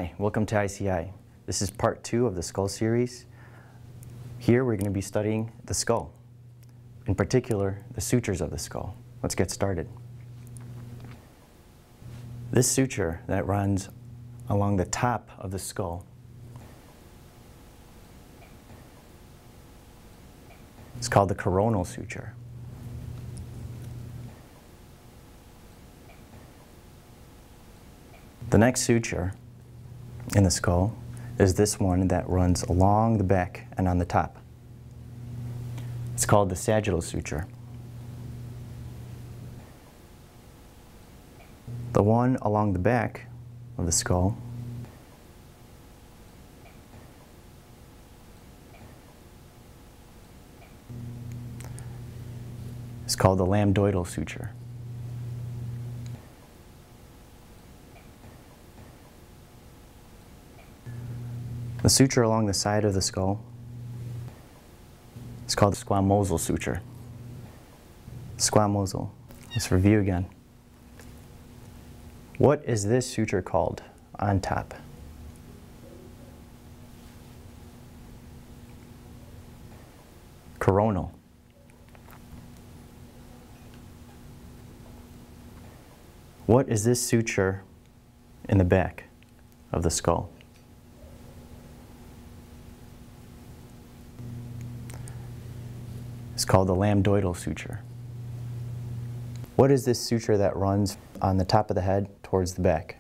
Hi, welcome to ICI. This is part 2 of the skull series. Here we're going to be studying the skull, in particular the sutures of the skull. Let's get started. This suture that runs along the top of the skull is called the coronal suture. The next suture in the skull is this one that runs along the back and on the top. It's called the sagittal suture. The one along the back of the skull is called the lambdoidal suture. The suture along the side of the skull is called the squamosal suture. Squamosal. Let's review again. What is this suture called on top? Coronal. What is this suture in the back of the skull? It's called the lambdoidal suture. What is this suture that runs on the top of the head towards the back?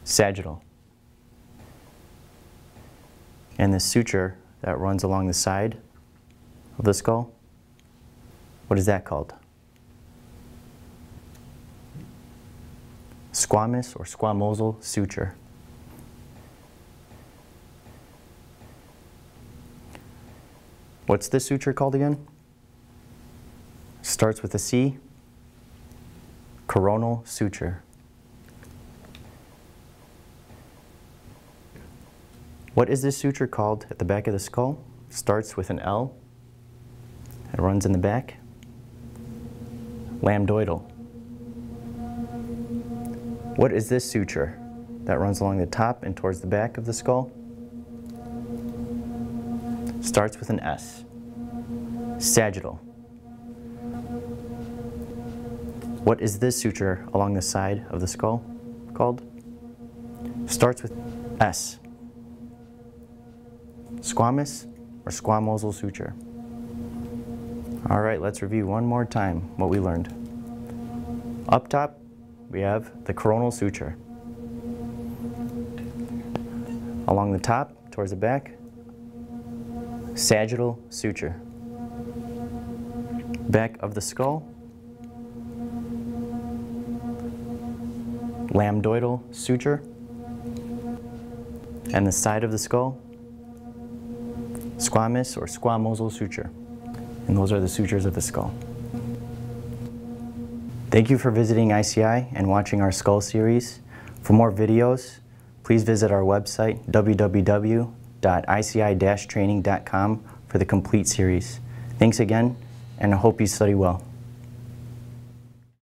Sagittal. And this suture that runs along the side of the skull, what is that called? Squamous or squamosal suture. What's this suture called again? Starts with a C. Coronal suture. What is this suture called at the back of the skull? Starts with an L. It runs in the back. Lambdoidal. What is this suture that runs along the top and towards the back of the skull? Starts with an S. Sagittal. What is this suture along the side of the skull called? Starts with S. Squamous or squamosal suture. All right, let's review one more time what we learned. Up top, we have the coronal suture. Along the top, towards the back, sagittal suture. Back of the skull, lambdoidal suture. And the side of the skull, squamous or squamosal suture. And those are the sutures of the skull. Thank you for visiting ICI and watching our skull series. For more videos, please visit our website, www.ici-training.com, for the complete series. Thanks again, and I hope you study well.